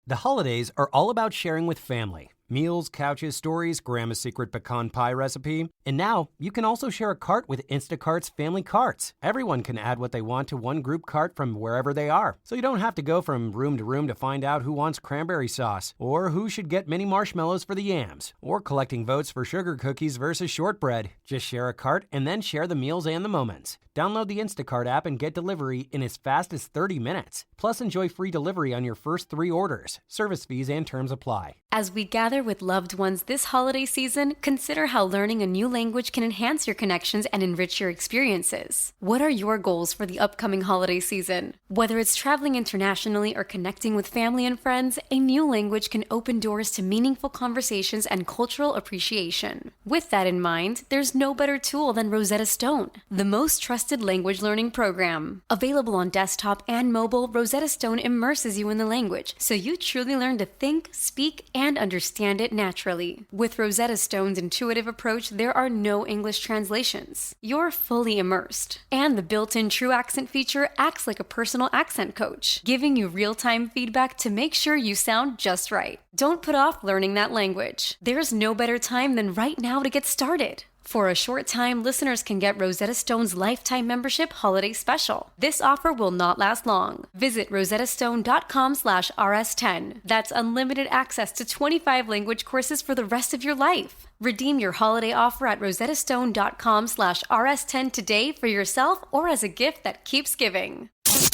The holidays are all about sharing with family. Meals, couches, stories, Grandma's secret pecan pie recipe. And now, you can also share a cart with Instacart's Family Carts. Everyone can add what they want to one group cart from wherever they are. So you don't have to go from room to room to find out who wants cranberry sauce, or who should get mini marshmallows for the yams, or collecting votes for sugar cookies versus shortbread. Just share a cart and then share the meals and the moments. Download the Instacart app and get delivery in as fast as 30 minutes. Plus, enjoy free delivery on your first 3 orders. Service fees and terms apply. As we gather with loved ones this holiday season, consider how learning a new language can enhance your connections and enrich your experiences. What are your goals for the upcoming holiday season? Whether it's traveling internationally or connecting with family and friends, a new language can open doors to meaningful conversations and cultural appreciation. With that in mind, there's no better tool than Rosetta Stone, the most trusted language learning program. Available on desktop and mobile, Rosetta Stone immerses you in the language, so you truly learn to think, speak, and understand it naturally. With Rosetta Stone's intuitive approach, there are no English translations. You're fully immersed. And the built-in True Accent feature acts like a personal accent coach, giving you real-time feedback to make sure you sound just right. Don't put off learning that language. There's no better time than right now to get started. For a short time, listeners can get Rosetta Stone's lifetime membership holiday special. This offer will not last long. Visit rosettastone.com/rs10. That's unlimited access to 25 language courses for the rest of your life. Redeem your holiday offer at rosettastone.com/rs10 today for yourself or as a gift that keeps giving.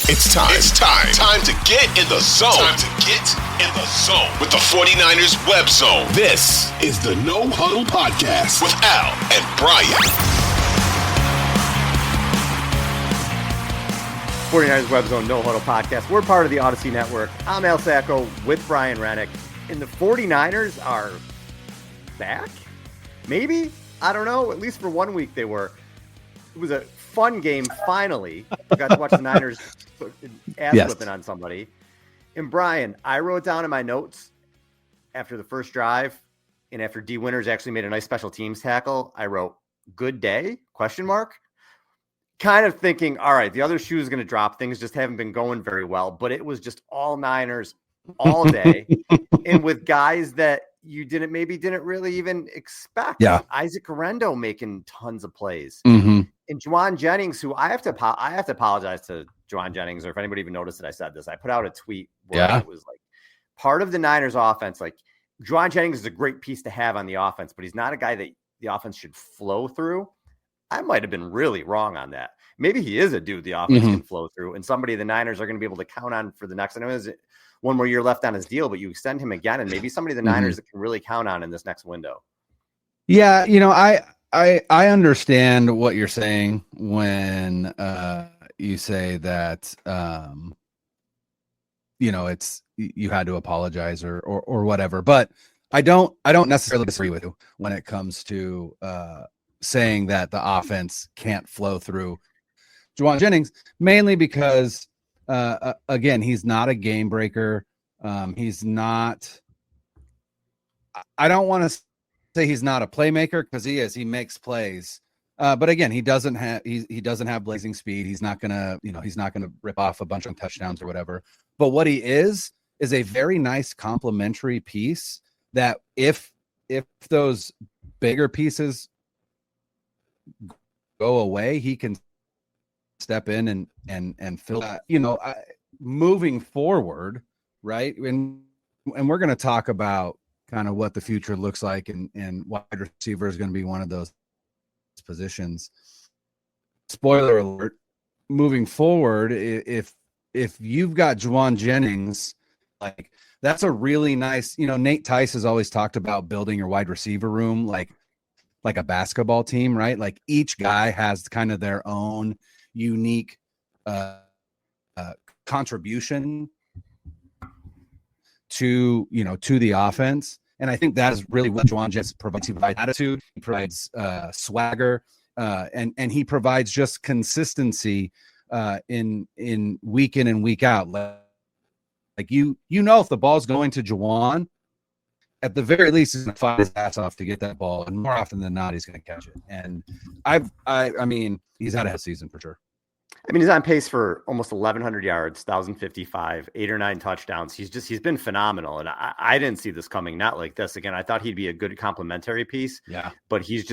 It's time. Time to get in the zone. Time to get in the zone with the 49ers Web Zone. This is the No Huddle Podcast with Al and Brian. 49ers Web Zone No Huddle Podcast. We're part of the Odyssey Network. I'm Al Sacco with Brian Renick. And the 49ers are back? Maybe? I don't know. At least for 1 week they were. It was a fun game, finally. I got to watch the Niners ass-whipping on somebody. And Brian, I wrote down in my notes after the first drive and after D. Winters actually made a nice special teams tackle, I wrote, good day, ? Kind of thinking, all right, the other shoe is going to drop. Things just haven't been going very well. But it was just all Niners all day. And with guys that you didn't really even expect. Yeah. Isaac Orendo making tons of plays. Mm-hmm. And Jauan Jennings, who I have to apologize to Jauan Jennings, or if anybody even noticed that I said this, I put out a tweet where it was like part of the Niners offense. Like Jauan Jennings is a great piece to have on the offense, but he's not a guy that the offense should flow through. I might've been really wrong on that. Maybe he is a dude the offense can flow through and somebody the Niners are going to be able to count on for the next, I know there's one more year left on his deal, but you extend him again and maybe somebody the Niners that can really count on in this next window. Yeah. You know, I understand what you're saying when you say that, it's, you had to apologize or whatever, but I don't necessarily disagree with you when it comes to saying that the offense can't flow through Jauan Jennings, mainly because again, he's not a game breaker. He's not, I don't want to say he's not a playmaker because he is, he makes plays. But again, he doesn't have blazing speed. He's not gonna rip off a bunch of touchdowns or whatever. But what he is a very nice complementary piece that if those bigger pieces go away, he can step in and fill that, moving forward, right? And we're going to talk about kind of what the future looks like, and wide receiver is going to be one of those positions. Spoiler alert, moving forward, if you've got Jauan Jennings, like that's a really nice, Nate Tice has always talked about building your wide receiver room like a basketball team, right? Like each guy has kind of their own unique contribution to the offense. And I think that is really what Jauan Jennings provides. He provides attitude, he provides swagger, and he provides just consistency in week in and week out. Like if the ball's going to Jauan, at the very least, he's going to fight his ass off to get that ball, and more often than not, he's going to catch it. And I mean, he's had a season for sure. I mean, he's on pace for almost 1,100 yards, 1,055, 8 or 9 touchdowns. He's been phenomenal. And I didn't see this coming, not like this. Again, I thought he'd be a good complementary piece. Yeah. But he's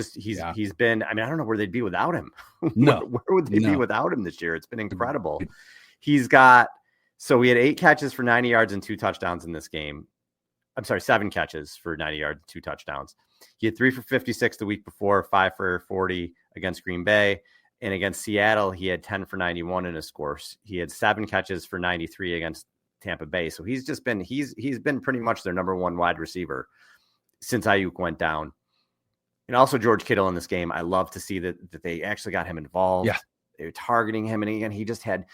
been, I mean, I don't know where they'd be without him. No. where would they be without him this year? It's been incredible. So we had 8 catches for 90 yards and 2 touchdowns in this game. I'm sorry, 7 catches for 90 yards, 2 touchdowns. He had 3 for 56 the week before, 5 for 40 against Green Bay. And against Seattle, he had 10 for 91 in his scores. He had 7 catches for 93 against Tampa Bay. So he's been pretty much their number one wide receiver since Ayuk went down. And also George Kittle in this game. I love to see that they actually got him involved. Yeah. They were targeting him. And again, he just had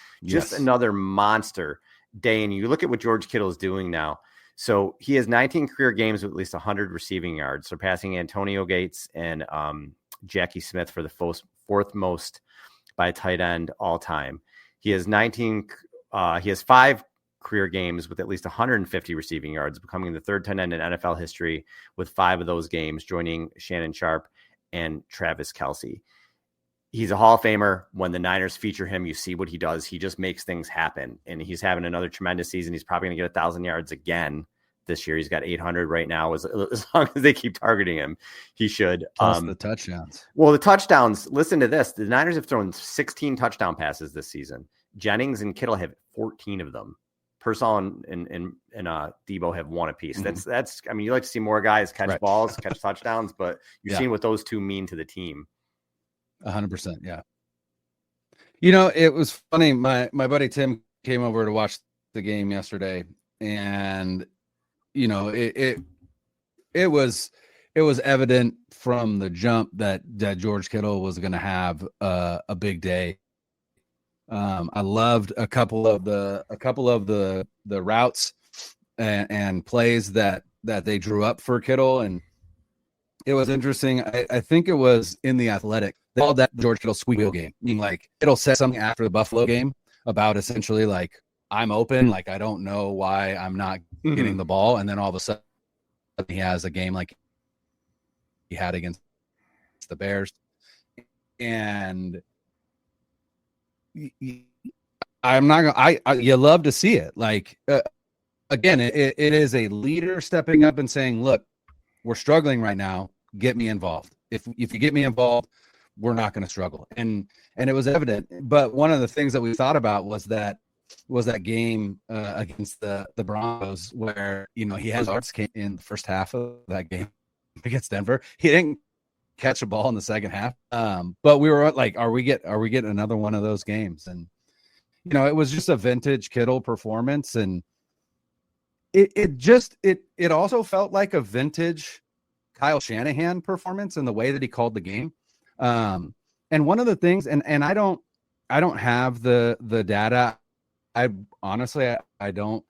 another monster day. And you look at what George Kittle is doing now. So he has 19 career games with at least 100 receiving yards, surpassing Antonio Gates and Jackie Smith for the fourth most by a tight end all time. He has 5 career games with at least 150 receiving yards, becoming the third tight end in NFL history with 5 of those games, joining Shannon Sharp and Travis Kelce. He's a Hall of Famer. When the Niners feature him, you see what he does. He just makes things happen, and he's having another tremendous season. He's probably going to get 1,000 yards again this year. He's got 800 right now. As long as they keep targeting him, he should. Plus the touchdowns. Well, the touchdowns, listen to this. The Niners have thrown 16 touchdown passes this season. Jennings and Kittle have 14 of them. Purcell and Deebo have 1 apiece. Mm-hmm. That's. I mean, you like to see more guys catch balls, catch touchdowns, but you've seen what those two mean to the team. 100%. Yeah. You know, it was funny. My buddy Tim came over to watch the game yesterday, and you know, it was evident from the jump that George Kittle was going to have a big day. I loved a couple of the routes and plays that they drew up for Kittle, and it was interesting. I think it was in The Athletic. They called that George Kittle squeal game, meaning like Kittle said something after the Buffalo game about essentially like, I'm open, like I don't know why I'm not getting the ball, and then all of a sudden he has a game like he had against the Bears, and I'm not gonna. You love to see it. Like again, it is a leader stepping up and saying, "Look, we're struggling right now. Get me involved. If you get me involved, we're not going to struggle." And it was evident. But one of the things that we thought about was that game against the Broncos, where you know he had yards in the first half of that game against Denver. He didn't catch a ball in the second half. But we were like, are we getting another one of those games? And you know, it was just a vintage Kittle performance, and it also felt like a vintage Kyle Shanahan performance in the way that he called the game. And one of the things, and I don't have the data. I honestly don't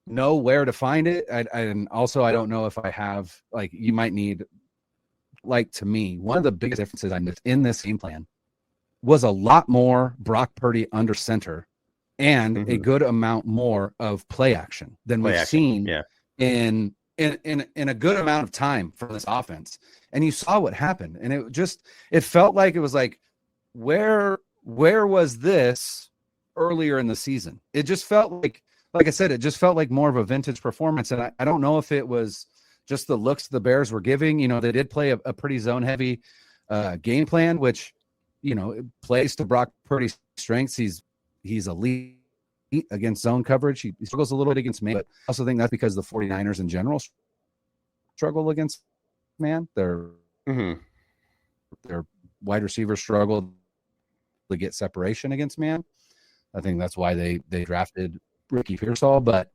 know where to find it. And also I don't know if I have, like, you might need, like, to me, one of the biggest differences I noticed in this game plan was a lot more Brock Purdy under center and a good amount more of play action than we've seen in a good amount of time for this offense. And you saw what happened. And it felt like it was like, where was this earlier in the season? It just felt like I said, it just felt like more of a vintage performance. And I don't know if it was just the looks the Bears were giving. You know, they did play a pretty zone heavy game plan, which, you know, it plays to Brock Purdy's strengths. He's elite against zone coverage. He struggles a little bit against man, but I also think that's because the 49ers in general struggle against man. Their wide receivers struggle to get separation against man. I think that's why they drafted Ricky Pearsall. But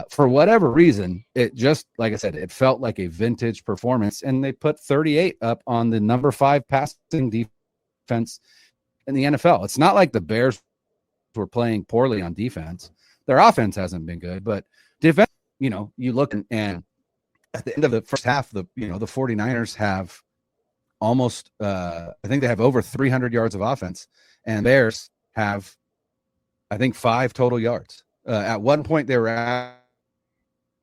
for whatever reason, it just, like I said, it felt like a vintage performance, and they put 38 up on the number 5 passing defense in the NFL. It's not like the Bears were playing poorly on defense. Their offense hasn't been good, but defense, you know, you look and at the end of the first half, the 49ers have almost, I think they have over 300 yards of offense, and Bears have, I think, 5 total yards. At one point, they were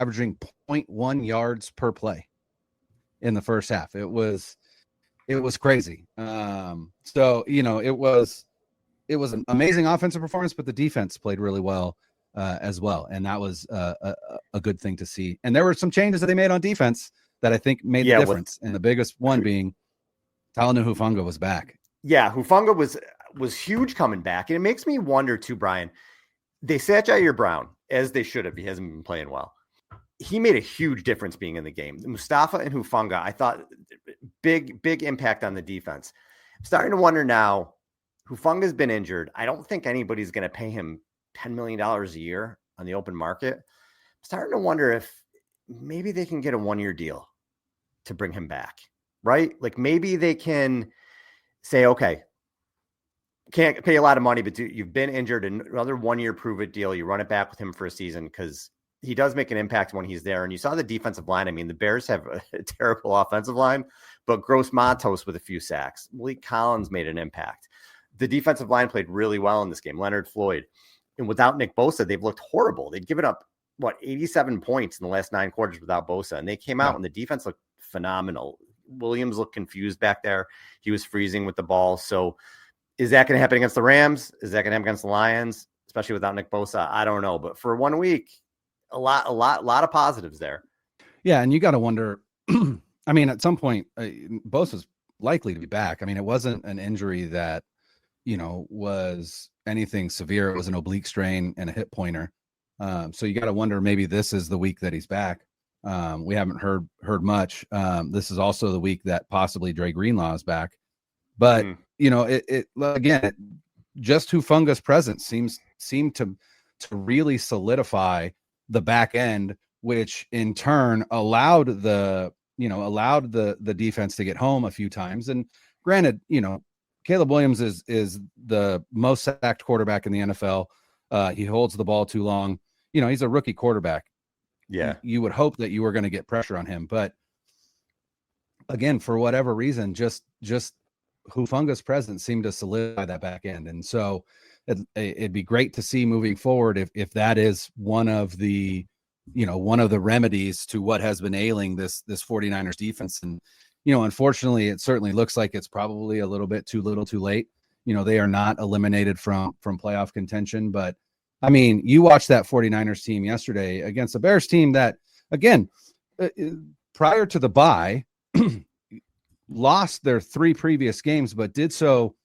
averaging 0.1 yards per play in the first half. It was crazy. So, you know, it was it was an amazing offensive performance, but the defense played really well as well. And that was a good thing to see. And there were some changes that they made on defense that I think made the difference. And the biggest one being Talanoa Hufanga was back. Yeah, Hufanga was huge coming back. And it makes me wonder too, Brian, they sat Jair Brown, as they should have. He hasn't been playing well. He made a huge difference being in the game. Mustafa and Hufanga, I thought, big impact on the defense. I'm starting to wonder now, Hufanga's been injured. I don't think anybody's going to pay him $10 million a year on the open market. I'm starting to wonder if maybe they can get a 1-year deal to bring him back, right? Like maybe they can say, okay, can't pay a lot of money, but you've been injured, another 1-year prove-it deal. You run it back with him for a season because he does make an impact when he's there. And you saw the defensive line. I mean, the Bears have a terrible offensive line, but Gross Matos with a few sacks. Malik Collins made an impact. The defensive line played really well in this game. Leonard Floyd. And without Nick Bosa, they've looked horrible. They'd given up, 87 points in the last 9 quarters without Bosa. And they came out and the defense looked phenomenal. Williams looked confused back there. He was freezing with the ball. So is that going to happen against the Rams? Is that going to happen against the Lions, especially without Nick Bosa? I don't know. But for 1 week, a lot of positives there. Yeah. And you got to wonder, I mean, at some point, Bosa's likely to be back. I mean, it wasn't an injury that, was anything severe. It was an oblique strain and a hip pointer. So you got to wonder, maybe this is the week that he's back. We haven't heard much. This is also the week that possibly Dre Greenlaw is back. But, just Hufanga's presence seemed to really solidify the back end, which in turn allowed the defense to get home a few times. And granted, Caleb Williams is the most sacked quarterback in the NFL. He holds the ball too long. He's a rookie quarterback. Yeah. You would hope that you were going to get pressure on him. But again, for whatever reason, just Hufanga's presence seemed to solidify that back end. And so it'd be great to see moving forward if that is one of the remedies to what has been ailing this 49ers defense. And, unfortunately, it certainly looks like it's probably a little bit too little too late. They are not eliminated from playoff contention, but I mean, you watched that 49ers team yesterday against a Bears team that, again, prior to the bye, lost their 3 previous games, but did so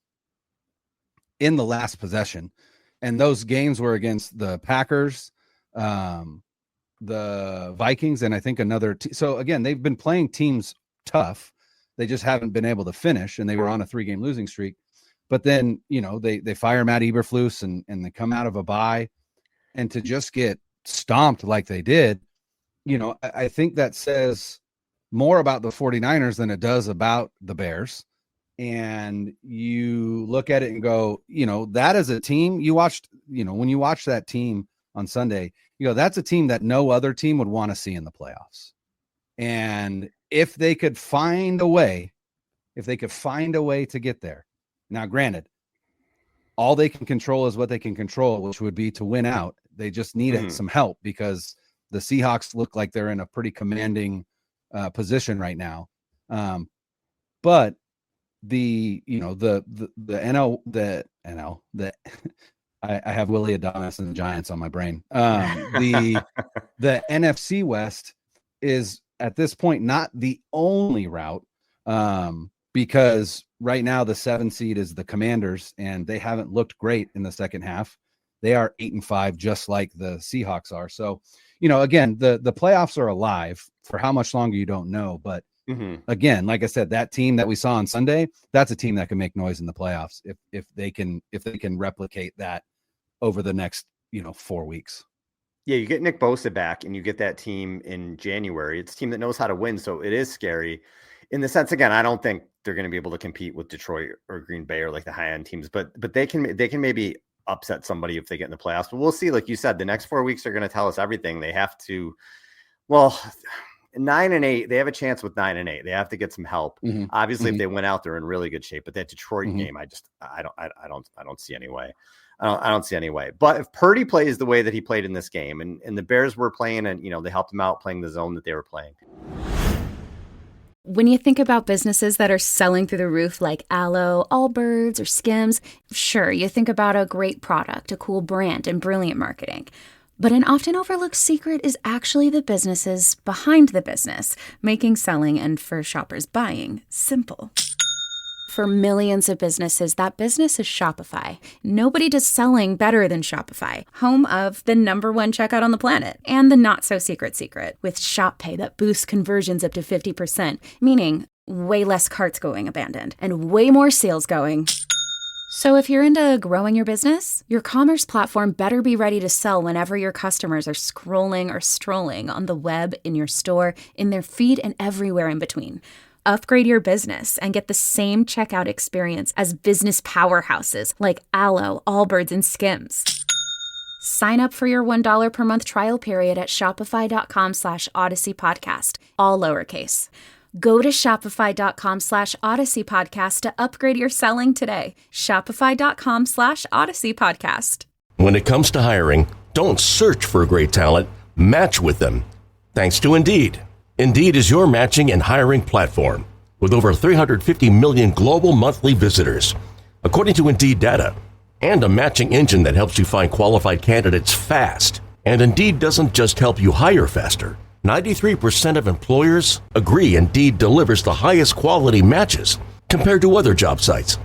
in the last possession. And those games were against the Packers, the Vikings, and I think another. So again, they've been playing teams tough. They just haven't been able to finish, and they were on a 3-game losing streak. But then, they fire Matt Eberflus and they come out of a bye, and to just get stomped like they did, I think that says more about the 49ers than it does about the Bears. And you look at it and go, that is a team you watched, when you watch that team on Sunday, that's a team that no other team would want to see in the playoffs. And if they could find a way to get there. Now, granted, all they can control is what they can control, which would be to win out. They just need some help because the Seahawks look like they're in a pretty commanding position right now. But the I have Willie Adonis and the Giants on my brain. The NFC West is at this point not the only route, because right now the 7 seed is the Commanders, and they haven't looked great in the second half. They are 8-5, just like the Seahawks are. So, again, the playoffs are alive. For how much longer, you don't know. But again, like I said, that team that we saw on Sunday, that's a team that can make noise in the playoffs if they can replicate that over the next 4 weeks. Yeah, you get Nick Bosa back, and you get that team in January. It's a team that knows how to win, so it is scary. In the sense, again, I don't think they're going to be able to compete with Detroit or Green Bay or like the high-end teams, but they can maybe upset somebody if they get in the playoffs. But we'll see. Like you said, the next 4 weeks are going to tell us everything. They have to, 9-8, they have a chance with 9-8. They have to get some help. Obviously, if they win out, they're in really good shape. But that Detroit game, I don't see any way. I don't see any way. But if Purdy plays the way that he played in this game, and the Bears were playing, and they helped him out playing the zone that they were playing, When you think about businesses that are selling through the roof like Aloe, Allbirds, or Skims, sure, you think about a great product, a cool brand, and brilliant marketing. But an often overlooked secret is actually the businesses behind the business, making selling and for shoppers buying simple. For millions of businesses, that business is Shopify. Nobody does selling better than Shopify, home of the #1 checkout on the planet, and the not-so-secret secret, with Shop Pay that boosts conversions up to 50%, meaning way less carts going abandoned, and way more sales going. So if you're into growing your business, your commerce platform better be ready to sell whenever your customers are scrolling or strolling on the web, in your store, in their feed, and everywhere in between. Upgrade your business and get the same checkout experience as business powerhouses like Aloe, Allbirds, and Skims. Sign up for your $1 per month trial period at shopify.com/Odyssey Podcast, all lowercase. Go to shopify.com/Odyssey Podcast to upgrade your selling today. Shopify.com/Odyssey Podcast. When it comes to hiring, don't search for great talent, match with them. Thanks to Indeed. Indeed is your matching and hiring platform with over 350 million global monthly visitors, according to Indeed data, and a matching engine that helps you find qualified candidates fast. And Indeed doesn't just help you hire faster. 93% of employers agree Indeed delivers the highest quality matches compared to other job sites,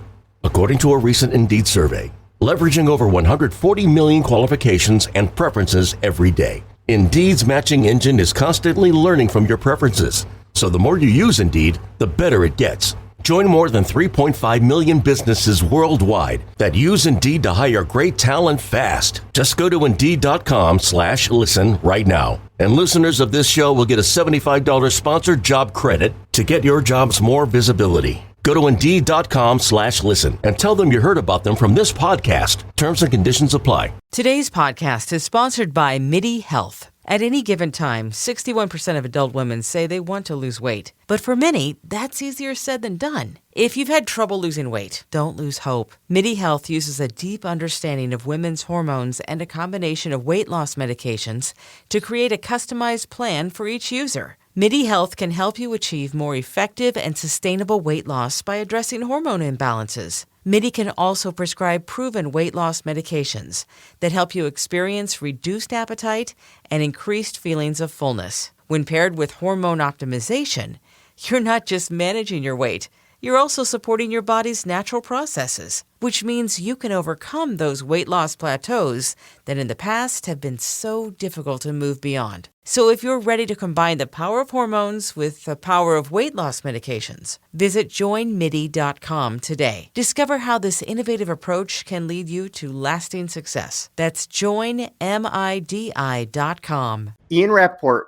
according to a recent Indeed survey, leveraging over 140 million qualifications and preferences every day. Indeed's matching engine is constantly learning from your preferences, so the more you use Indeed, the better it gets. Join more than 3.5 million businesses worldwide that use Indeed to hire great talent fast. Just go to Indeed.com/listen right now. And listeners of this show will get a $75 sponsored job credit to get your jobs more visibility. Go to Indeed.com/listen and tell them you heard about them from this podcast. Terms and conditions apply. Today's podcast is sponsored by MIDI Health. At any given time, 61% of adult women say they want to lose weight. But for many, that's easier said than done. If you've had trouble losing weight, don't lose hope. MIDI Health uses a deep understanding of women's hormones and a combination of weight loss medications to create a customized plan for each user. MIDI Health can help you achieve more effective and sustainable weight loss by addressing hormone imbalances. MIDI can also prescribe proven weight loss medications that help you experience reduced appetite and increased feelings of fullness. When paired with hormone optimization, you're not just managing your weight, you're also supporting your body's natural processes, which means you can overcome those weight loss plateaus that in the past have been so difficult to move beyond. So if you're ready to combine the power of hormones with the power of weight loss medications, visit joinmidi.com today. Discover how this innovative approach can lead you to lasting success. That's joinmidi.com. Ian Rappaport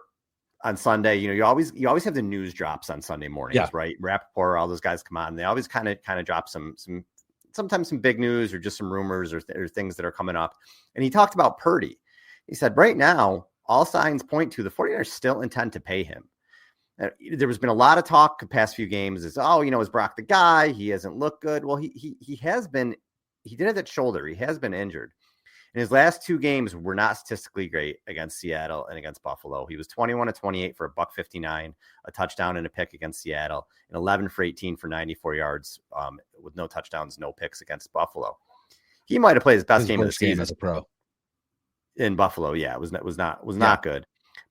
on Sunday, you always have the news drops on Sunday mornings, right? Rappaport, all those guys come on, and they always kind of drop sometimes some big news or just some rumors or things that are coming up. And he talked about Purdy. He said, right now, all signs point to the 49ers still intend to pay him. There has been a lot of talk the past few games is, is Brock the guy? He hasn't looked good. Well, he has been, he did have that shoulder. He has been injured. And his last two games were not statistically great against Seattle and against Buffalo. He was 21-28 for $159, a touchdown and a pick against Seattle, and 11 for 18 for 94 yards with no touchdowns, no picks against Buffalo. He might have played his best game of the season as a pro in Buffalo. Yeah, it was not good.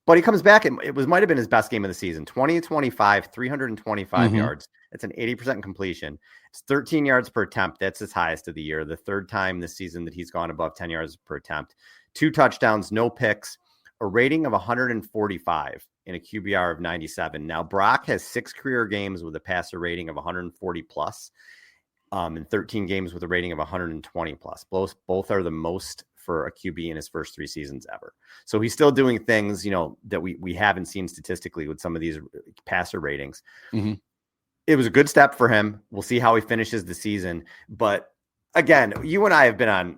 But he comes back and might have been his best game of the season. 20-25, 325 yards. It's an 80% completion. It's 13 yards per attempt. That's his highest of the year. The third time this season that he's gone above 10 yards per attempt. 2 touchdowns, no picks, a rating of 145 and a QBR of 97. Now, Brock has 6 career games with a passer rating of 140 plus, and 13 games with a rating of 120 plus. Both are the most for a QB in his first 3 seasons ever. So he's still doing things, that we haven't seen statistically with some of these passer ratings. Mm-hmm. It was a good step for him. We'll see how he finishes the season. But again, you and I have been on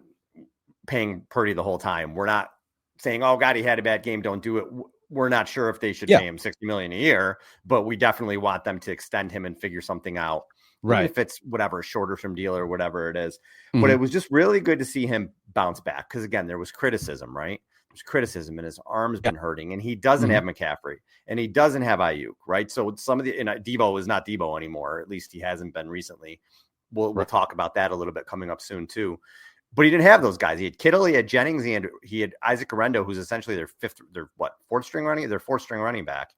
paying Purdy the whole time. We're not saying, oh God, he had a bad game, don't do it. We're not sure if they should pay him $60 million a year, but we definitely want them to extend him and figure something out. Right. Even if it's whatever, shorter term deal or whatever it is. Mm-hmm. But it was just really good to see him bounce back. Because again, there was criticism, right? criticism, and his arm's been hurting, and he doesn't have McCaffrey, and he doesn't have Ayuk, right? So some of the, and Deebo is not Deebo anymore. At least he hasn't been recently. We'll talk about that a little bit coming up soon too. But he didn't have those guys. He had Kittle, he had Jennings, he had Isaac Orendo, who's essentially their fourth string running back.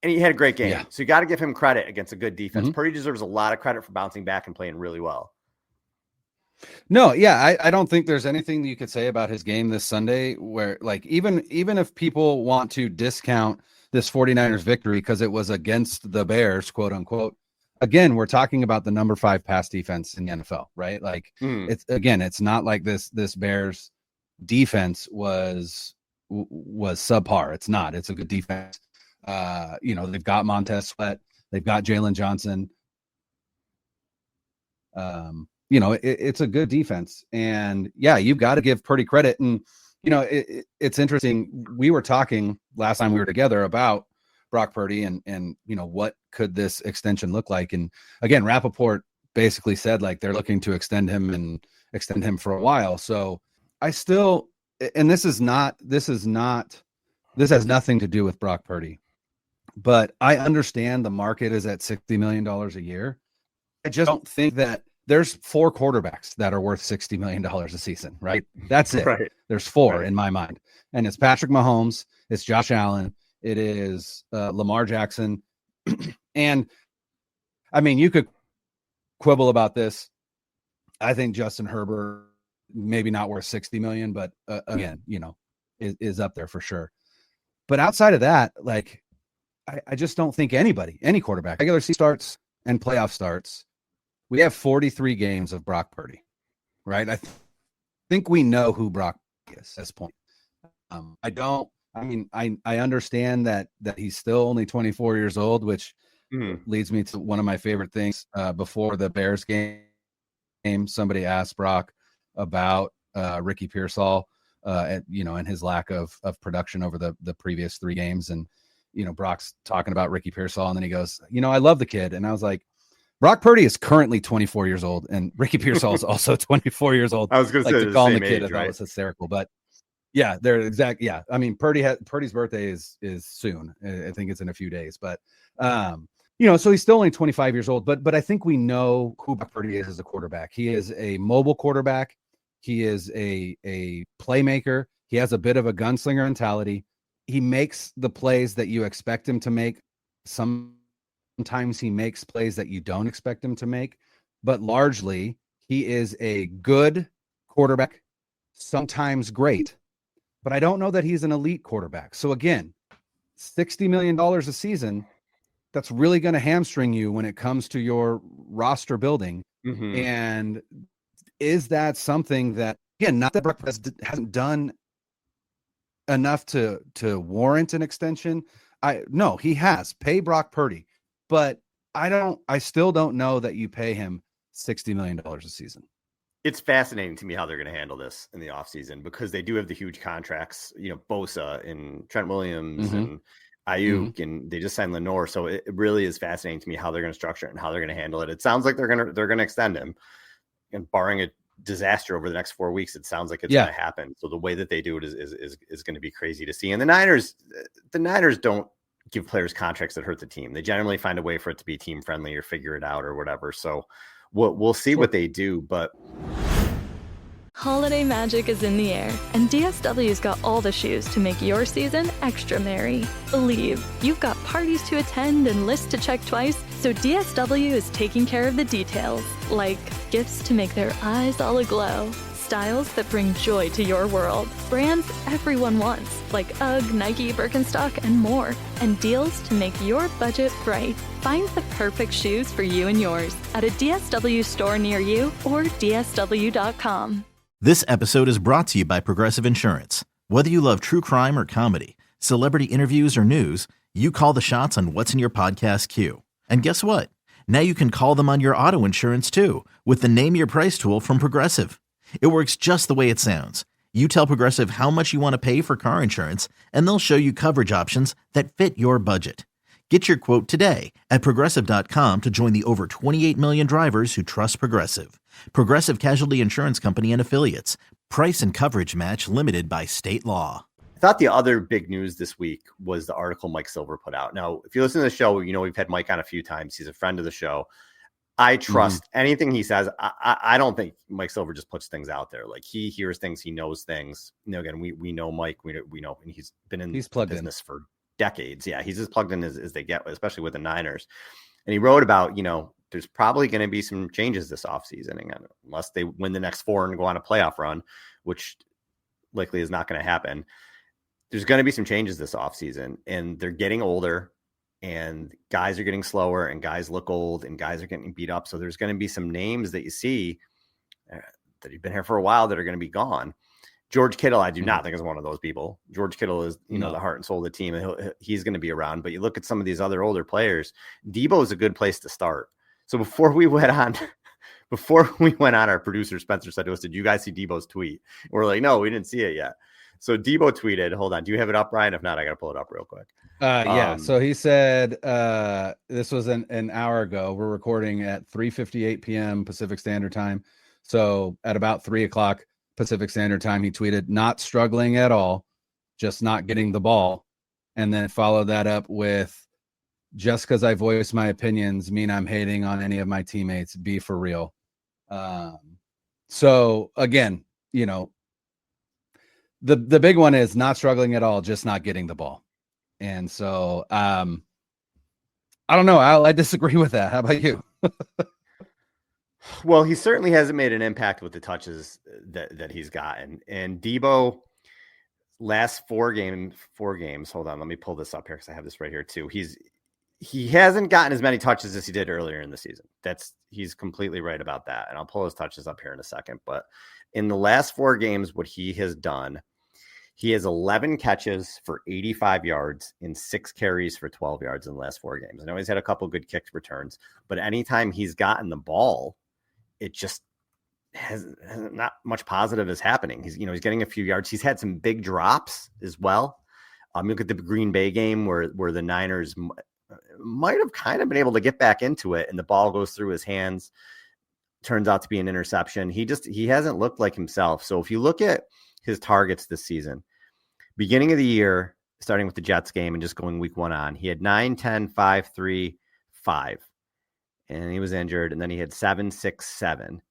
And he had a great game. Yeah. So you got to give him credit against a good defense. Purdy deserves a lot of credit for bouncing back and playing really well. No, yeah, I don't think there's anything you could say about his game this Sunday where, like, even if people want to discount this 49ers victory because it was against the Bears, quote unquote, again, we're talking about the number 5 pass defense in the NFL, right? Like, it's not like this Bears defense was subpar. It's not. It's a good defense. They've got Montez Sweat, they've got Jalen Johnson. It's a good defense, and yeah, you've got to give Purdy credit. And it's interesting. We were talking last time we were together about Brock Purdy and what could this extension look like? And again, Rappaport basically said like they're looking to extend him for a while. So I still, and this has nothing to do with Brock Purdy, but I understand the market is at $60 million a year. I just don't think that there's 4 quarterbacks that are worth $60 million a season, right? That's it. Right. There's 4 in my mind. And it's Patrick Mahomes, it's Josh Allen, it is Lamar Jackson. And I mean, you could quibble about this. I think Justin Herbert, maybe not worth 60 million, but again, is up there for sure. But outside of that, like, I just don't think any quarterback, regular season starts and playoff starts. We have 43 games of Brock Purdy, right? I think we know who Brock is at this point. I understand that he's still only 24 years old, which leads me to one of my favorite things. Before the Bears game, somebody asked Brock about Ricky Pearsall, and his lack of production over the previous 3 games. And, Brock's talking about Ricky Pearsall, and then he goes, I love the kid. And I was like, Brock Purdy is currently 24 years old, and Ricky Pearsall is also 24 years old. I was going to say to call him the kid, age, I thought was hysterical, but yeah, they're exact. Yeah, I mean, Purdy's birthday is soon. I think it's in a few days, but so he's still only 25 years old. But I think we know who Brock Purdy is as a quarterback. He is a mobile quarterback. He is a playmaker. He has a bit of a gunslinger mentality. He makes the plays that you expect him to make. Sometimes he makes plays that you don't expect him to make, but largely he is a good quarterback, sometimes great, but I don't know that he's an elite quarterback. So again, $60 million a season, that's really going to hamstring you when it comes to your roster building. And is that something that, again, not that Brock hasn't done enough to warrant an extension? No, he has. Pay Brock Purdy. But I still don't know that you pay him $60 million a season. It's fascinating to me how they're going to handle this in the offseason, because they do have the huge contracts, Bosa and Trent Williams and Ayuk, and they just signed Lenore. So it really is fascinating to me how they're going to structure it and how they're going to handle it. It sounds like they're going to extend him, and barring a disaster over the next 4 weeks, it sounds like it's going to happen. So the way that they do it is going to be crazy to see. And the Niners don't give players contracts that hurt the team. They generally find a way for it to be team friendly or figure it out or whatever. So we'll see what they do, but holiday magic is in the air, and DSW's got all the shoes to make your season extra merry. Believe you've got parties to attend and lists to check twice, so DSW is taking care of the details, like gifts to make their eyes all aglow, styles that bring joy to your world, brands everyone wants, like UGG, Nike, Birkenstock, and more, and deals to make your budget bright. Find the perfect shoes for you and yours at a DSW store near you or dsw.com. This episode is brought to you by Progressive Insurance. Whether you love true crime or comedy, celebrity interviews or news, you call the shots on what's in your podcast queue. And guess what? Now you can call them on your auto insurance too, with the Name Your Price tool from Progressive. It works just the way it sounds. You tell Progressive how much you want to pay for car insurance, and they'll show you coverage options that fit your budget. Get your quote today at Progressive.com to join the over 28 million drivers who trust Progressive. Progressive Casualty Insurance Company and Affiliates. Price and coverage match limited by state law. I thought the other big news this week was the article Mike Silver put out. Now, if you listen to the show, you know we've had Mike on a few times. He's a friend of the show. I trust anything he says. I don't think Mike Silver just puts things out there. Like, he hears things, he knows things. You know, again, we know Mike. We know, and he's been in business for decades. Yeah, he's as plugged in as they get, especially with the Niners. And he wrote about, there's probably going to be some changes this offseason, unless they win the next 4 and go on a playoff run, which likely is not going to happen. There's going to be some changes this offseason, and they're getting older, and guys are getting slower, and guys look old, and guys are getting beat up. So there's going to be some names that you see that have been here for a while that are going to be gone. George Kittle, I do not think is one of those people. George Kittle is, the heart and soul of the team, and he's going to be around. But you look at some of these other older players, Deebo is a good place to start. So before we went on, our producer Spencer said to us, "Did you guys see Deebo's tweet?" And we're like, "No, we didn't see it yet." So Deebo tweeted, hold on, do you have it up, Ryan? If not, I got to pull it up real quick. Yeah. So he said, this was an hour ago. We're recording at 3:58 p.m. Pacific Standard Time. So at about 3:00 Pacific Standard Time, he tweeted, "Not struggling at all, just not getting the ball." And then followed that up with, "Just because I voice my opinions mean I'm hating on any of my teammates. Be for real." So again, the big one is not struggling at all, just not getting the ball. And so I don't know. I disagree with that. How about you? Well, he certainly hasn't made an impact with the touches that he's gotten. And Deebo, last four games. Hold on, let me pull this up here because I have this right here too. He hasn't gotten as many touches as he did earlier in the season. He's completely right about that. And I'll pull his touches up here in a second. But in the last 4 games, what he has done, he has 11 catches for 85 yards and 6 carries for 12 yards in the last 4 games. I know he's had a couple good kick returns, but anytime he's gotten the ball, it just has not much positive is happening. He's getting a few yards. He's had some big drops as well. Look at the Green Bay game where the Niners might have kind of been able to get back into it, and the ball goes through his hands, turns out to be an interception. He hasn't looked like himself. So if you look at his targets this season, beginning of the year, starting with the Jets game and just going week 1 on, he had 9, 10, 5, 3, 5. And he was injured. And then he had 7, 6, 7.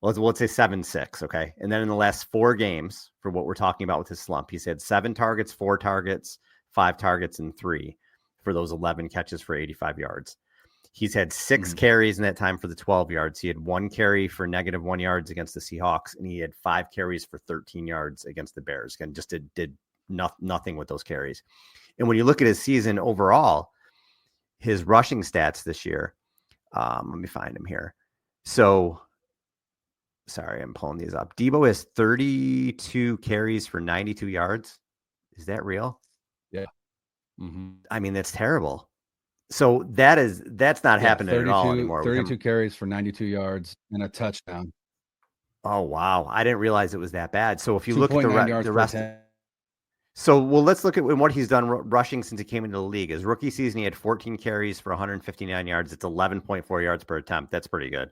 Well, let's say 7, 6. Okay. And then in the last 4 games, for what we're talking about with his slump, he's had 7 targets, 4 targets, 5 targets, and 3 for those 11 catches for 85 yards. He's had 6 carries in that time for the 12 yards. He had 1 carry for -1 yards against the Seahawks, and he had 5 carries for 13 yards against the Bears. And just did nothing with those carries. And when you look at his season overall, his rushing stats this year, let me find him here. So, sorry, I'm pulling these up. Deebo has 32 carries for 92 yards. Is that real? Yeah. I mean, that's terrible. So that's not happening at all anymore. 32 carries for 92 yards and a touchdown. Oh, wow. I didn't realize it was that bad. So if you look at the rest. Let's look at what he's done rushing since he came into the league. His rookie season, he had 14 carries for 159 yards. It's 11.4 yards per attempt. That's pretty good.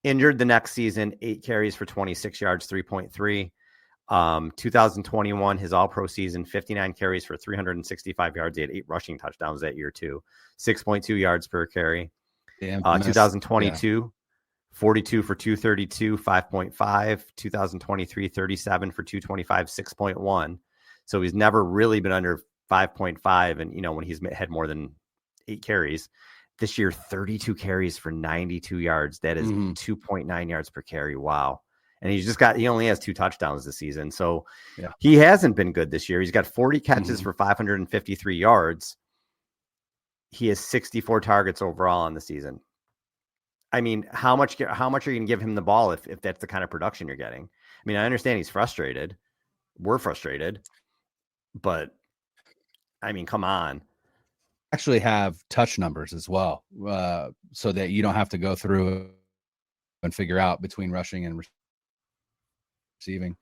Injured the next season, 8 carries for 26 yards, 3.3. 2021, his all-pro season, 59 carries for 365 yards. He had 8 rushing touchdowns that year too. 6.2 yards per carry. 2022, 42 for 232, 5.5. 2023, 37 for 225, 6.1. So he's never really been under 5.5. And, when he's had more than 8 carries. This year, 32 carries for 92 yards. That is 2.9 yards per carry. Wow. And he only has 2 touchdowns this season. So he hasn't been good this year. He's got 40 catches for 553 yards. He has 64 targets overall on the season. I mean, how much are you going to give him the ball if that's the kind of production you're getting? I mean, I understand he's frustrated. We're frustrated. But, I mean, come on. Actually have touch numbers as well, so that you don't have to go through and figure out between rushing and receiving.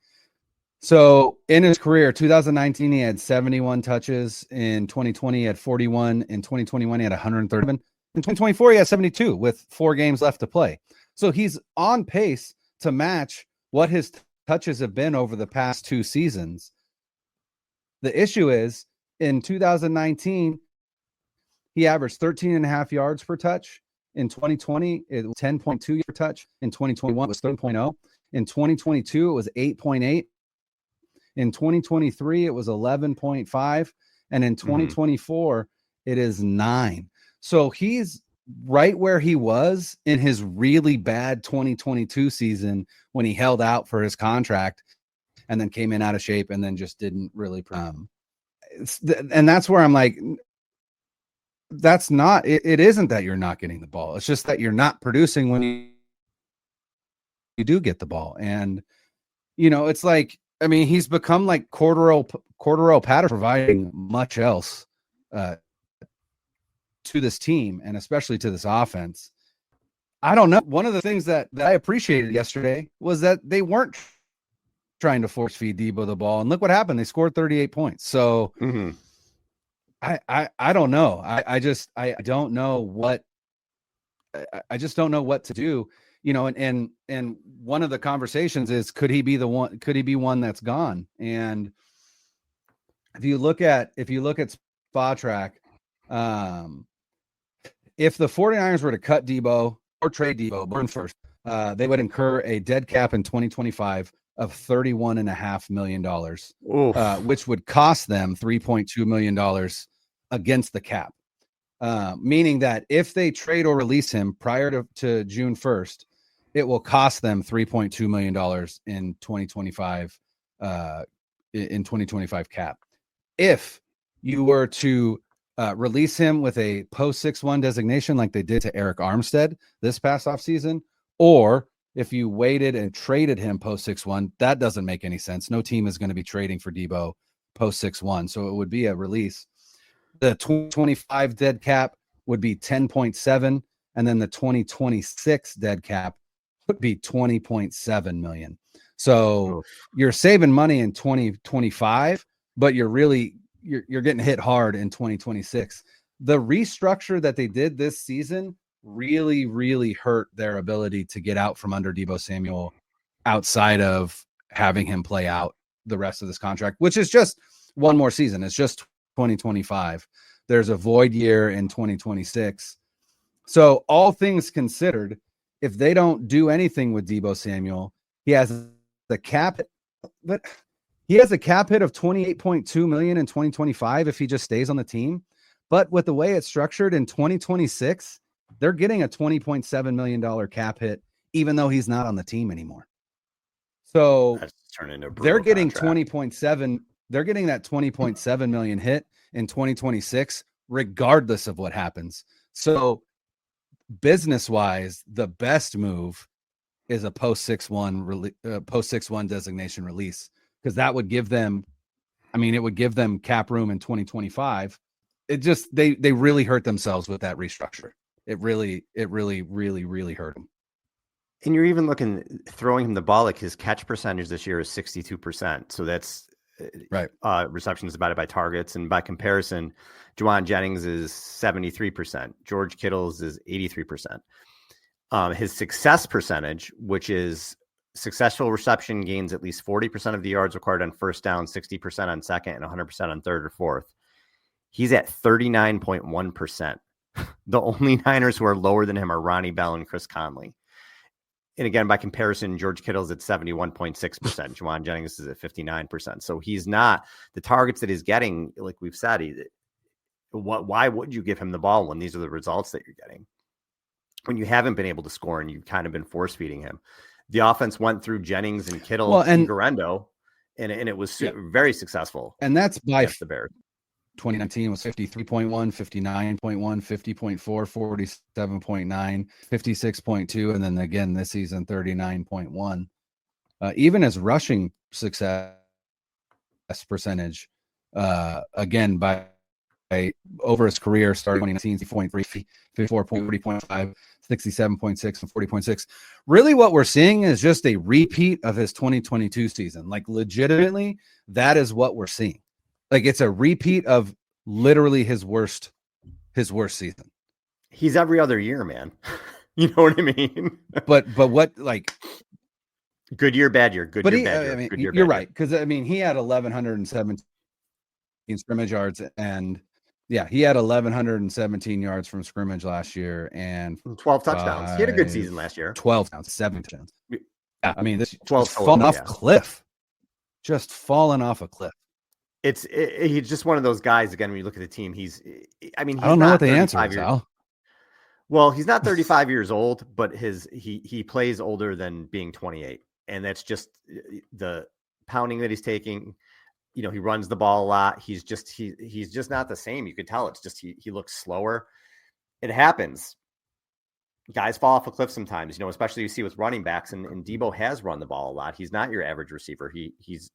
So in his career, 2019, he had 71 touches. In 2020, he had 41. In 2021, he had 137. In 2024, he had 72 with 4 games left to play. So he's on pace to match what his touches have been over the past 2 seasons. The issue is in 2019, he averaged 13.5 yards per touch. In 2020, it was 10.2 per touch. In 2021, it was 13.0. In 2022, it was 8.8. In 2023, it was 11.5. And in 2024, it is 9. So he's right where he was in his really bad 2022 season when he held out for his contract and then came in out of shape and then just didn't really. And that's where I'm like, that's not, it isn't that you're not getting the ball. It's just that you're not producing when you do get the ball. And, it's like, I mean, he's become like Cordero Patterson, providing much else to this team and especially to this offense. I don't know. One of the things that I appreciated yesterday was that they weren't trying to force feed Deebo the ball. And look what happened. They scored 38 points. So I don't know. I don't know what, I just don't know what to do, and one of the conversations is, could he be one that's gone? And if you look at Spotrac, if the 49ers were to cut Deebo or trade Deebo, burn first, they would incur a dead cap in 2025 of $31.5 million, which would cost them $3.2 million against the cap. Meaning that if they trade or release him prior to June 1st, it will cost them $3.2 million in 2025, in 2025 cap. If you were to release him with a post 6-1 designation like they did to Eric Armstead this past offseason, or if you waited and traded him post 6-1, that doesn't make any sense. No team is going to be trading for Deebo post 6-1. So it would be a release. The 2025 dead cap would be 10.7, and then the 2026 dead cap would be 20.7 million. So you're saving money in 2025, but you're getting hit hard in 2026. The restructure that they did this season really, really hurt their ability to get out from under Deebo Samuel outside of having him play out the rest of this contract, which is just one more season. It's just 2025. There's a void year in 2026. So all things considered, if they don't do anything with Deebo Samuel, he has the cap, but he has a cap hit of $28.2 million in 2025 if he just stays on the team. But with the way it's structured in 2026, they're getting a $20.7 million cap hit, even though he's not on the team anymore. So they're getting 20.7. They're getting that 20.7 million hit in 2026, regardless of what happens. So business-wise, the best move is a post 6-1 designation release, because that would give them, it would give them cap room in 2025. It just, they really hurt themselves with that restructure. It really, really, really hurt them. And you're even throwing him the ball, like his catch percentage this year is 62%. So that's right. Receptions divided by targets. And by comparison, Jauan Jennings is 73%. George Kittle's is 83%. His success percentage, which is successful reception gains at least 40% of the yards required on first down, 60% on second, and 100% on third or fourth. He's at 39.1%. The only Niners who are lower than him are Ronnie Bell and Chris Conley. And again, by comparison, George Kittle's at 71.6%. Jauan Jennings is at 59%. So he's not the targets that he's getting. Like we've said, why would you give him the ball when these are the results that you're getting? When you haven't been able to score and you've kind of been force feeding him. The offense went through Jennings and Kittle and Garendo, and it was very successful. And that's by the Bears. 2019 was 53.1, 59.1, 50.4, 47.9, 56.2, and then again this season 39.1. Even his rushing success percentage, again by over his career, starting 2019, 50.3, 54.3, 40.5, 67.6, and 40.6. Really what we're seeing is just a repeat of his 2022 season. Like legitimately, that is what we're seeing. Like it's a repeat of literally his worst season. He's every other year, man. You know what I mean? But what, like, good year, bad year, good year, bad year. I mean, good year, you're bad right. Because I mean, he had 1,117 scrimmage yards, and yeah, he had 1,117 yards from scrimmage last year, and 12 touchdowns. He had a good season last year. 12 touchdowns, 7 touchdowns. Yeah, I mean, this 12 falling off a cliff, just falling off a cliff. He's just one of those guys. Again, when you look at the team, I don't know what the answer is, Al. Well, he's not 35 years old, but he plays older than being 28. And that's just the pounding that he's taking. You know, he runs the ball a lot. He's just not the same. You could tell it's just he looks slower. It happens. Guys fall off a cliff sometimes, you know, especially you see with running backs, and Deebo has run the ball a lot. He's not your average receiver. He's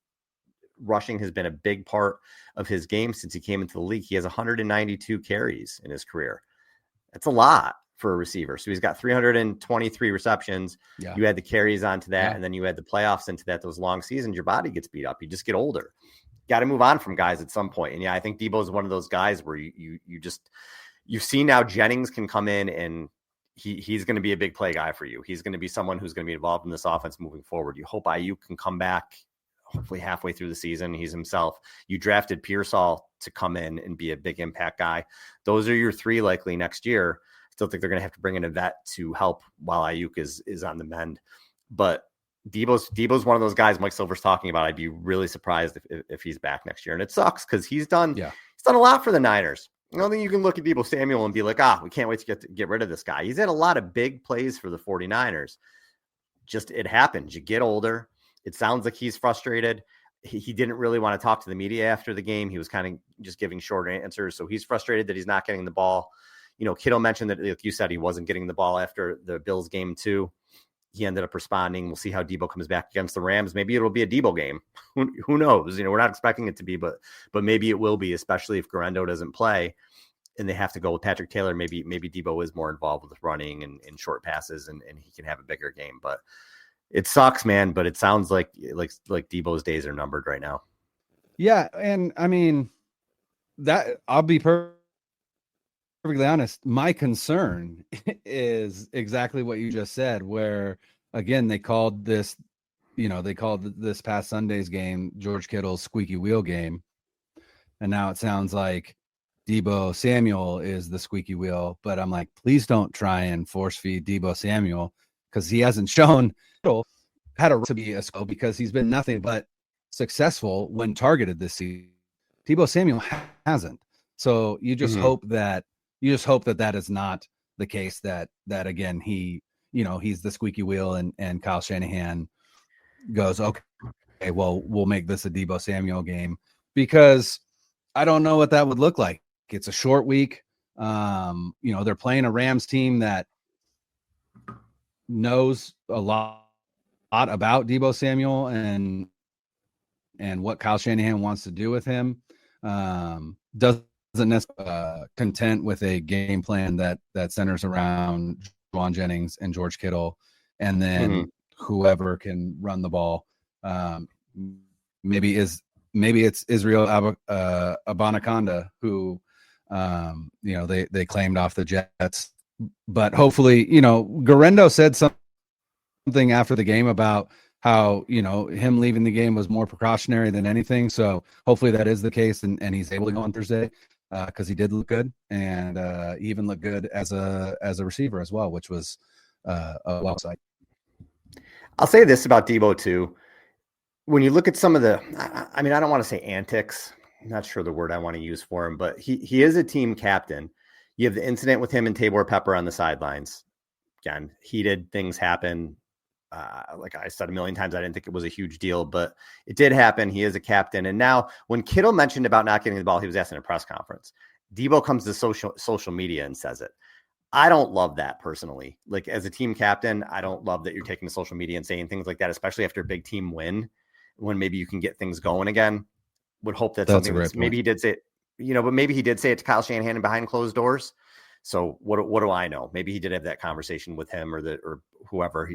rushing has been a big part of his game since he came into the league. He has 192 carries in his career. That's a lot for a receiver. So he's got 323 receptions. Yeah. You add the carries onto that, and then you add the playoffs into that, those long seasons, your body gets beat up. You just get older. Got to move on from guys at some point. And yeah, I think Deebo is one of those guys where you see now Jennings can come in and he's going to be a big play guy for you. He's going to be someone who's going to be involved in this offense moving forward. You hope Ayuk can come back hopefully halfway through the season. He's himself. You drafted Pearsall to come in and be a big impact guy. Those are your three likely next year. Still think they're going to have to bring in a vet to help while Ayuk is on the mend. But Deebo's one of those guys Mike Silver's talking about. I'd be really surprised if he's back next year. And it sucks because he's done a lot for the Niners. I don't think you can look at Deebo Samuel and be like, we can't wait to get rid of this guy. He's had a lot of big plays for the 49ers. Just it happens. You get older. It sounds like he's frustrated. He didn't really want to talk to the media after the game. He was kind of just giving short answers. So he's frustrated that he's not getting the ball. You know, Kittle mentioned that, like you said, he wasn't getting the ball after the Bills game too. He ended up responding. We'll see how Deebo comes back against the Rams. Maybe it'll be a Deebo game. Who knows? You know, we're not expecting it to be, but maybe it will be, especially if Garendo doesn't play and they have to go with Patrick Taylor. Maybe Deebo is more involved with running and short passes and he can have a bigger game. But it sucks, man. But it sounds like Deebo's days are numbered right now. Yeah, and I mean that I'll be perfectly honest, my concern is exactly what you just said, where again, they called this past Sunday's game, George Kittle's squeaky wheel game. And now it sounds like Deebo Samuel is the squeaky wheel, but I'm like, please don't try and force feed Deebo Samuel because he hasn't shown how to be a skull because he's been nothing but successful when targeted this season. Deebo Samuel hasn't. So you just hope that is not the case, that again, he's the squeaky wheel and Kyle Shanahan goes, okay, well, we'll make this a Deebo Samuel game, because I don't know what that would look like. It's a short week. They're playing a Rams team that knows a lot about Deebo Samuel and what Kyle Shanahan wants to do with him. Doesn't necessarily content with a game plan that centers around Jauan Jennings and George Kittle, and then whoever can run the ball. Maybe it's Israel Abanikanda who they claimed off the Jets, but hopefully, Garendo said something after the game about how, him leaving the game was more precautionary than anything. So hopefully that is the case and he's able to go on Thursday. Because he did look good, and he even looked good as a receiver as well, which was a wild sight. I'll say this about Deebo too. When you look at some of the, I don't want to say antics. I'm not sure the word I want to use for him, but he is a team captain. You have the incident with him and Tabor Pepper on the sidelines. Again, heated things happen. Like I said a million times, I didn't think it was a huge deal, but it did happen. He is a captain. And now when Kittle mentioned about not getting the ball, he was asked in a press conference. Deebo comes to social media and says it. I don't love that personally. Like as a team captain, I don't love that you're taking to social media and saying things like that, especially after a big team win, when maybe you can get things going again. Would hope that's something maybe he did say. but maybe he did say it to Kyle Shanahan behind closed doors. So what do I know? Maybe he did have that conversation with him or whoever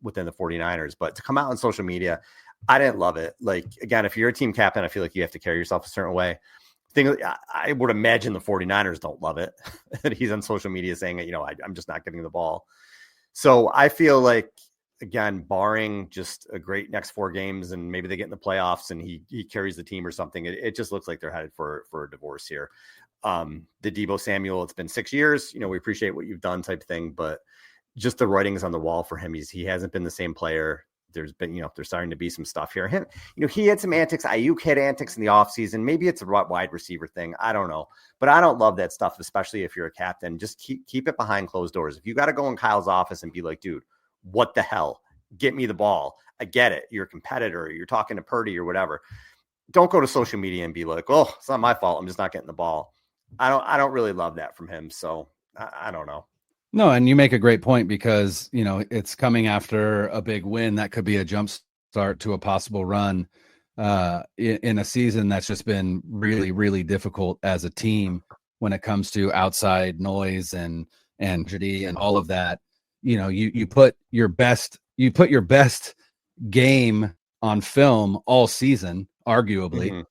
within the 49ers, but to come out on social media, I didn't love it. Like, again, if you're a team captain, I feel like you have to carry yourself a certain way. I would imagine the 49ers don't love it that he's on social media saying, I'm just not getting the ball. So I feel like, again, barring just a great next 4 games and maybe they get in the playoffs and he carries the team or something, it just looks like they're headed for a divorce here. The Deebo Samuel, it's been 6 years, we appreciate what you've done type thing, but just the writing's on the wall for him. He hasn't been the same player. There's been, there's starting to be some stuff here. He had some antics. Ayuk had antics in the offseason. Maybe it's a wide receiver thing. I don't know. But I don't love that stuff, especially if you're a captain. Just keep it behind closed doors. If you got to go in Kyle's office and be like, dude, what the hell? Get me the ball. I get it. You're a competitor. You're talking to Purdy or whatever. Don't go to social media and be like, oh, it's not my fault. I'm just not getting the ball. I don't really love that from him. So I don't know. No, and you make a great point because, it's coming after a big win that could be a jump start to a possible run in a season that's just been really, really difficult as a team when it comes to outside noise and tragedy and all of that. You put your best game on film all season, arguably,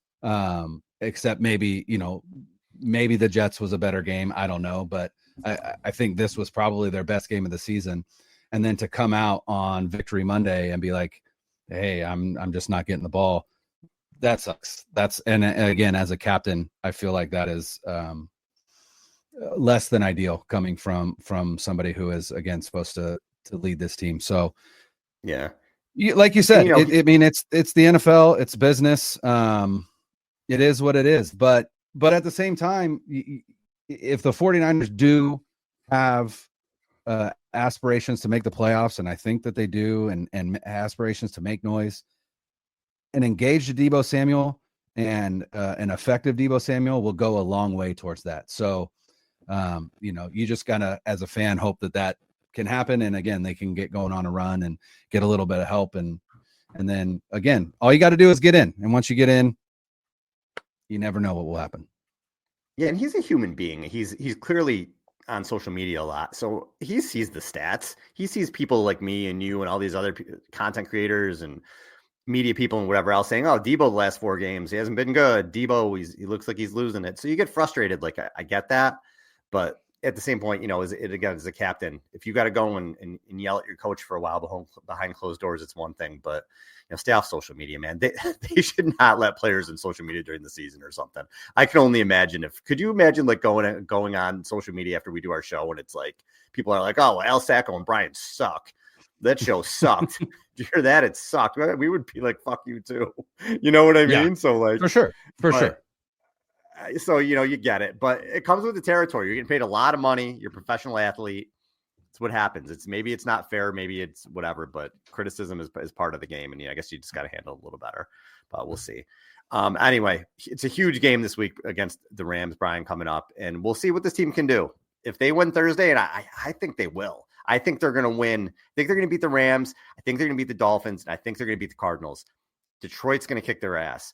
except maybe the Jets was a better game. I don't know, but I think this was probably their best game of the season. And then to come out on Victory Monday and be like, hey, I'm just not getting the ball. That sucks. And again, as a captain, I feel like that is less than ideal coming from somebody who is, again, supposed to lead this team. So yeah, like you said, it's the NFL, it's business. It is what it is, but at the same time, if the 49ers do have aspirations to make the playoffs, and I think that they do, and aspirations to make noise and engage the Deebo Samuel, and an effective Deebo Samuel will go a long way towards that. So, you just gotta, as a fan, hope that can happen. And again, they can get going on a run and get a little bit of help. And then again, all you got to do is get in. And once you get in, you never know what will happen. Yeah, and he's a human being. He's clearly on social media a lot. So he sees the stats. He sees people like me and you and all these other content creators and media people and whatever else saying, oh, Deebo the last 4 games, he hasn't been good. Deebo, he looks like he's losing it. So you get frustrated. Like, I get that. But at the same point, as a captain, if you got to go and yell at your coach for a while behind closed doors, it's one thing. But stay off social media, man. They should not let players in social media during the season or something. I can only imagine could you imagine like going on social media after we do our show and it's like people are like, oh, well, Sacco and Brian suck. That show sucked. Did you hear that? It sucked. We would be like, fuck you too. You know what I mean? Yeah, so like for sure. So, you get it, but it comes with the territory. You're getting paid a lot of money. You're a professional athlete. It's what happens. Maybe it's not fair. Maybe it's whatever, but criticism is part of the game. And I guess you just got to handle it a little better, but we'll see. Anyway, it's a huge game this week against the Rams, Brian, coming up, and we'll see what this team can do. If they win Thursday, and I think they will. I think they're going to win. I think they're going to beat the Rams. I think they're going to beat the Dolphins. And I think they're going to beat the Cardinals. Detroit's going to kick their ass.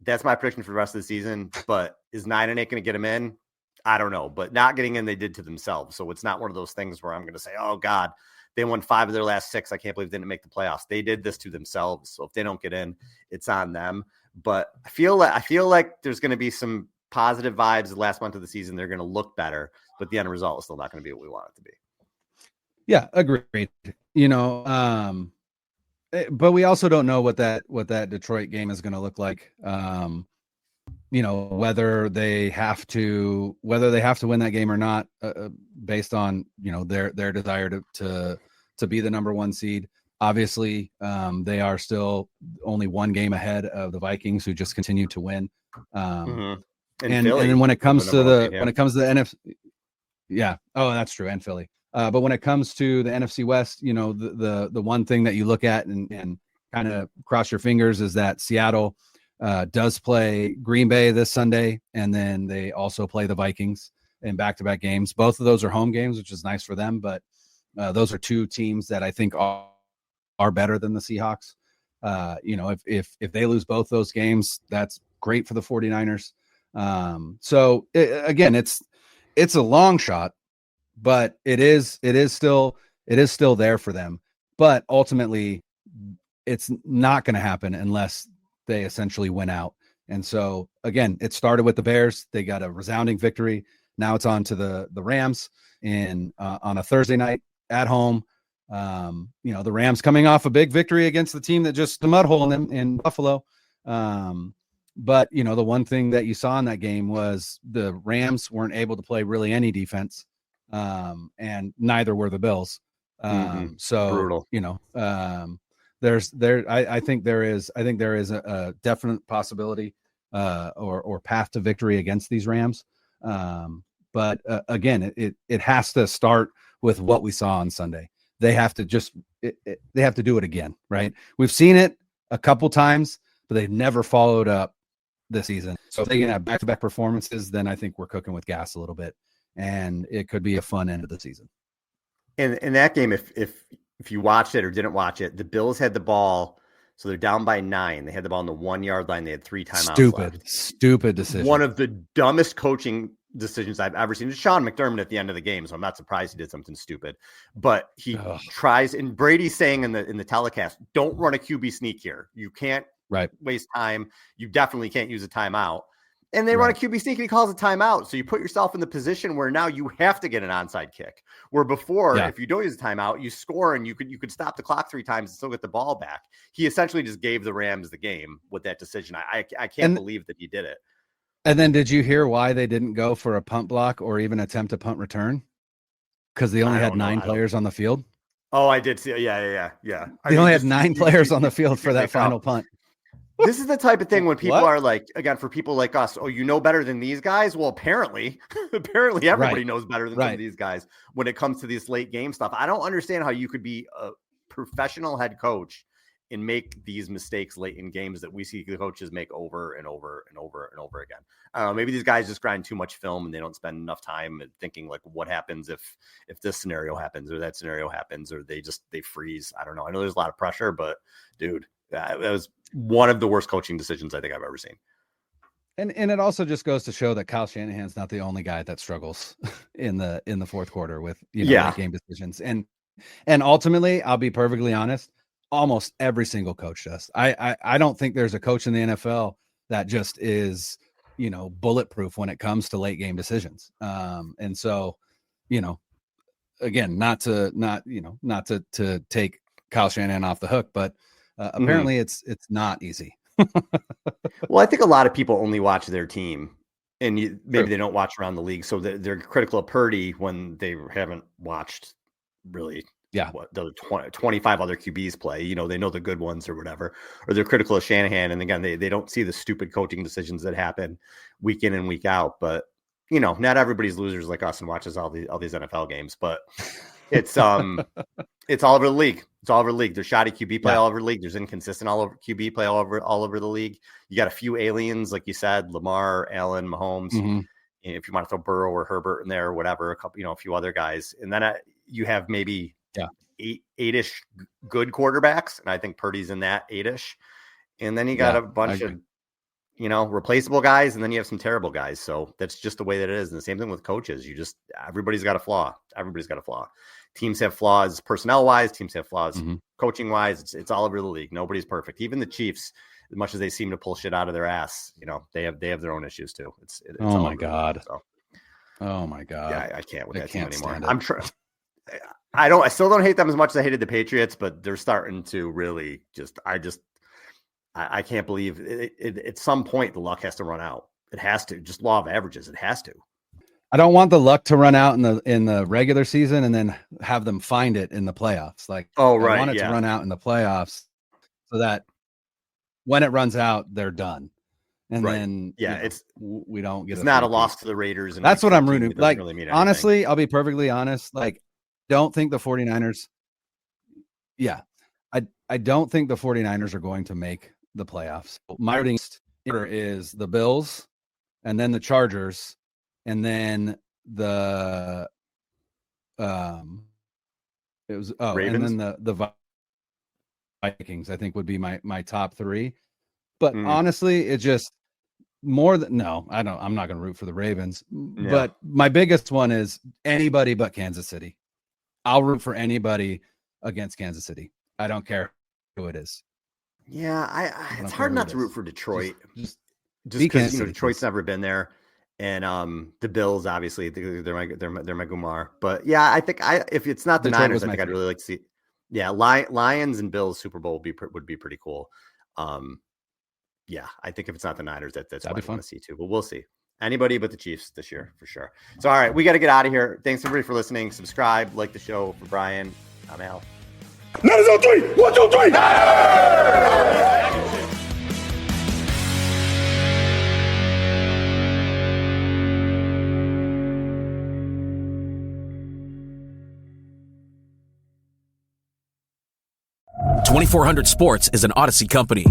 That's my prediction for the rest of the season. But is 9-8 going to get them in? I don't know. But not getting in, they did to themselves. So it's not one of those things where I'm going to say, oh, God, they won 5 of their last 6. I can't believe they didn't make the playoffs. They did this to themselves. So if they don't get in, it's on them. But I feel like there's going to be some positive vibes the last month of the season. They're going to look better. But the end result is still not going to be what we want it to be. Yeah, agreed. But we also don't know what that Detroit game is going to look like. Whether they have to win that game or not, based on their desire to be the number 1 seed. Obviously, they are still only 1 game ahead of the Vikings, who just continue to win. And then when it comes to the NFC, yeah, oh, that's true, and Philly. But when it comes to the NFC West, the one thing that you look at and kind of cross your fingers is that Seattle does play Green Bay this Sunday, and then they also play the Vikings in back-to-back games. Both of those are home games, which is nice for them, but those are 2 teams that I think are better than the Seahawks. If they lose both those games, that's great for the 49ers. Again, it's a long shot, but it is still there for them. But ultimately, it's not going to happen unless they essentially win out. And so again, it started with the Bears. They got a resounding victory. Now it's on to the Rams on a Thursday night at home. The Rams coming off a big victory against the team that just the mud hole in Buffalo. But the one thing that you saw in that game was the Rams weren't able to play really any defense. And neither were the Bills. So brutal. I think there is a definite possibility or path to victory against these Rams. But again, it has to start with what we saw on Sunday. They have to they have to do it again, right? We've seen it a couple times, but they've never followed up this season. So if they can have back-to-back performances, then I think we're cooking with gas a little bit, and it could be a fun end of the season. In that game, if you watched it or didn't watch it, the Bills had the ball, so they're down by 9. They had the ball on the 1 yard line. They had 3 timeouts left. Stupid decision. One of the dumbest coaching decisions I've ever seen. It's Sean McDermott at the end of the game, so I'm not surprised he did something stupid. But he tries, and Brady's saying in the telecast, "Don't run a QB sneak here. You can't waste time. You definitely can't use a timeout." And they run a QB sneak and he calls a timeout. So you put yourself in the position where now you have to get an onside kick. Where before, if you don't use a timeout, you score and you could stop the clock 3 times and still get the ball back. He essentially just gave the Rams the game with that decision. I can't believe that he did it. And then did you hear why they didn't go for a punt block or even attempt a punt return? Because they only had 9 players on the field. Oh, I did see. Yeah. They only had 9 players on the field for that final punt. This is the type of thing when people are like, again, for people like us, better than these guys. Well, apparently everybody knows better than some of these guys when it comes to this late game stuff. I don't understand how you could be a professional head coach and make these mistakes late in games that we see the coaches make over and over and over and over again. I don't know. Maybe these guys just grind too much film and they don't spend enough time thinking like, what happens if this scenario happens or that scenario happens, or they freeze. I don't know. I know there's a lot of pressure, but dude, that was one of the worst coaching decisions I think I've ever seen. And it also just goes to show that Kyle Shanahan's not the only guy that struggles in the fourth quarter with game decisions. And ultimately, I'll be perfectly honest, almost every single coach does. I don't think there's a coach in the NFL that just is bulletproof when it comes to late game decisions. And so, again, not to take Kyle Shanahan off the hook, but apparently it's not easy. Well, I think a lot of people only watch their team, and maybe they don't watch around the league. So they're critical of Purdy when they haven't watched really the 25 other QBs play. They know the good ones or whatever, or they're critical of Shanahan. And again, they don't see the stupid coaching decisions that happen week in and week out. But, not everybody's losers like us and watches all these NFL games, but it's it's all over the league. It's all over the league. There's shoddy QB play all over the league. There's inconsistent QB play all over the league. You got a few aliens, like you said, Lamar, Allen, Mahomes. Mm-hmm. If you want to throw Burrow or Herbert in there or whatever, a couple, a few other guys. And then you have maybe eight-ish good quarterbacks. And I think Purdy's in that 8-ish. And then you got a bunch of, replaceable guys. And then you have some terrible guys. So that's just the way that it is. And the same thing with coaches. Everybody's got a flaw. Everybody's got a flaw. Teams have flaws personnel-wise. Teams have flaws coaching-wise. It's all over the league. Nobody's perfect. Even the Chiefs, as much as they seem to pull shit out of their ass, they have their own issues too. It's oh my God. So. Oh my God. Yeah, I can't with that team anymore. I'm trying. I still don't hate them as much as I hated the Patriots, but they're starting to really I can't believe it. At some point the luck has to run out. It has to. Just law of averages. It has to. I don't want the luck to run out in the regular season and then have them find it in the playoffs. Like, I want it to run out in the playoffs so that when it runs out, they're done. And then we don't get. It's not a loss to the Raiders. And that's what I'm rooting. Like, really honestly, I'll be perfectly honest. Like, don't think the 49ers. Yeah, I don't think the 49ers are going to make the playoffs. My rooting is the Bills, and then the Chargers. And then the Ravens? And then the Vikings, I think, would be my top 3. But honestly, it just I'm not going to root for the Ravens, but my biggest one is anybody but Kansas City. I'll root for anybody against Kansas City. I don't care who it is. Yeah, it's hard not to root for Detroit, just because Detroit's never been there, and the Bills obviously they're my Gumar. But yeah, I think if it's not the Niners, I think I'd really like to see. Yeah, Lions and Bills Super Bowl would be pretty cool. Yeah, I think if it's not the Niners, that's what I want to see too. But we'll see. Anybody but the Chiefs this year for sure. So all right, we got to get out of here. Thanks everybody for listening. Subscribe, like the show. For Brian, I'm Al. Niners on 3. 1, 2, 3. .2400 Sports is an Odyssey company.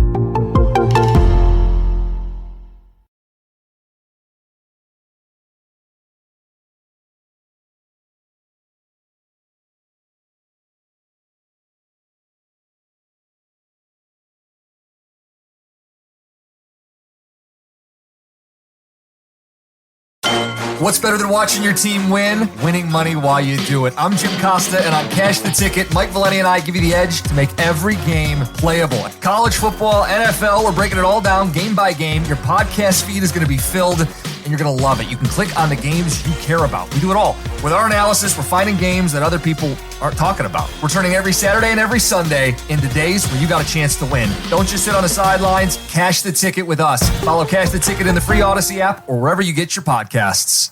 What's better than watching your team win? Winning money while you do it. I'm Jim Costa, and on Cash the Ticket, Mike Valenti and I give you the edge to make every game playable. College football, NFL, we're breaking it all down game by game. Your podcast feed is going to be filled, and you're going to love it. You can click on the games you care about. We do it all. With our analysis, we're finding games that other people aren't talking about. We're turning every Saturday and every Sunday into days where you got a chance to win. Don't just sit on the sidelines. Cash the Ticket with us. Follow Cash the Ticket in the free Odyssey app or wherever you get your podcasts.